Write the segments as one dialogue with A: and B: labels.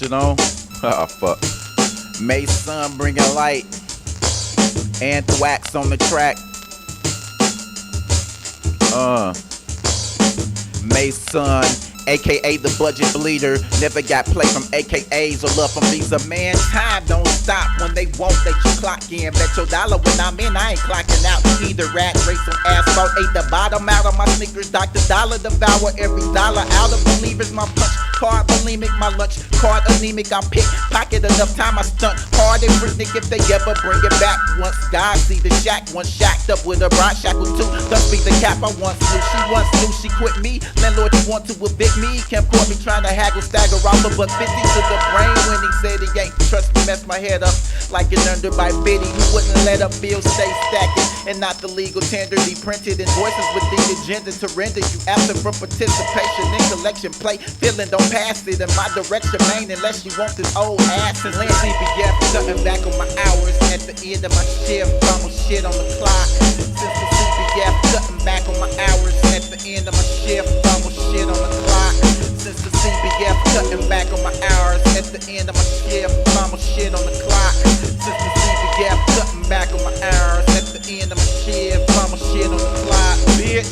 A: shit on? Oh, fuck. Mason bringing light. Anthrax on the track. Mason, aka the budget bleeder. Never got play from AKAs or love from Visa. Man, time don't stop when they won't let you clock in. Bet your dollar when I'm in, I ain't clocking out. Either rat race on asphalt, ate the bottom out of my sneakers. Dr. Dollar devour every dollar out of believers. My punch card bulimic, my lunch card anemic. I'm pickpocket enough time I stunt hard and Britney if they ever bring it back. Once God see the shack, once shacked up with a bride shackle too. Thus be the cap I once knew. She once knew she quit me. Landlord, you want to evict me? Can't court me trying to haggle, stagger off a buck 50 to the brain when he said he ain't trust me. Mess my head up like an under by Biddy. Who wouldn't let up bills stay stacking and not the legal tender. He printed invoices with the agenda to render you absent from participation in collection play. Feeling don't pass it in my direction, man, unless you want this old ass and land CPF. Cutting back on my hours at the end of my shift. Almost shit on the clock. Since the CPF, cutting back on my hours at the end of my shift. Almost shit on the clock. Since the CPF, cutting back on my hours at the end of my shift. Almost shit on the clock. Since the CPF, cutting back on my hours at the end of my shift. Almost shit on the clock, bitch.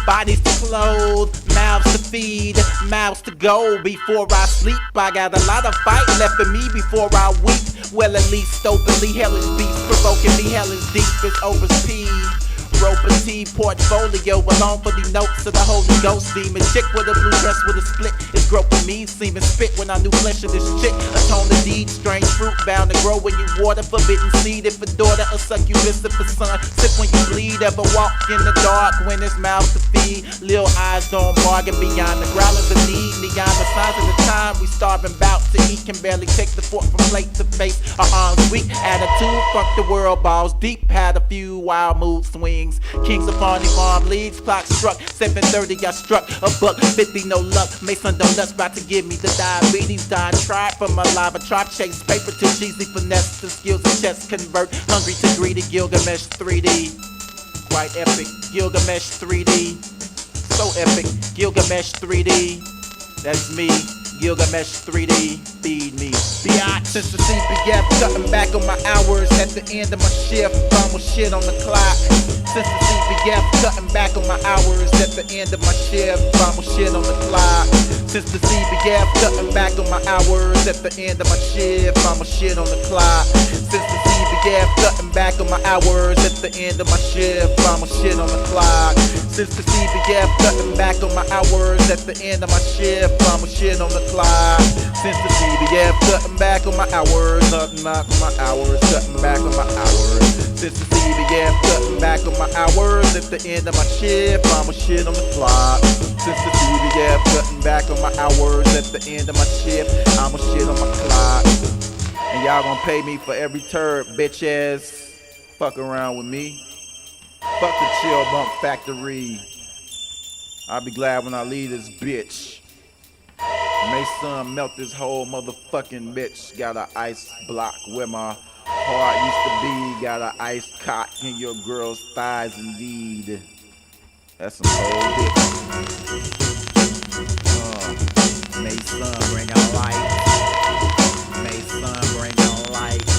A: Bodies to clothe, mouths to feed, mouths to go. Before I sleep, I got a lot of fight left in me before I weep. Well, at least openly, hell is beast, provoking me, hell is deep, it's over speed. Rope a T portfolio along for the notes of the Holy Ghost demon. Chick with a blue dress with a split is groping me, seeming spit when I knew flesh of this chick. Atone the deed, strange fruit bound to grow when you water. Forbidden seed if a daughter, a succubus if a son. Sick when you bleed, ever walk in the dark when it's mouth to feed. Lil eyes don't bargain beyond the growlers of need. Neon the signs of the time we starving bout to eat. Can barely take the fork from plate to face. Our arms weak, attitude, fuck the world, balls deep. Had a few wild mood swings. Kings of Farney Farm leads, clock struck 7:30, got struck a buck 50, no luck. Mason donuts about to give me the diabetes. Dying tried from a lava tribe, chase paper too cheesy, finesse the skills of chess convert. Hungry to greedy, Gilgamesh 3D, quite epic. Gilgamesh 3D, so epic. Gilgamesh 3D, that's me. Gilgamesh 3D, feed me. Biatch. Since the CPF, cutting back on my hours at the end of my shift. Almost shit on the clock. Since the CPF, cutting back on my hours at the end of my shift. Almost shit on the clock. Since the CPF, cutting back on my hours at the end of my shift. Almost shit on the clock. Since the CPF, cutting back on my hours at the end of my shift. Almost shit on the clock. Since the CPF, cutting back on my hours at the end of my shift. Almost shit on the clock. Since the CPF, cutting back on my hours, cutting back on my hours, cutting back on my hours. Since the CPF, cutting back on my hours at the end of my shift. I'ma shit on the clock. Since the CPF, cutting back on my hours at the end of my shift. I'ma shit on my clock. And y'all gonna pay me for every turd, bitch ass. Fuck around with me. Fuck the Chill Bump Factory. I'll be glad when I leave this bitch. Mason melt this whole motherfucking bitch. Got an ice block where my heart used to be. Got an ice cock in your girl's thighs indeed. That's some old dick. Mason bring a light. Mason bring a light.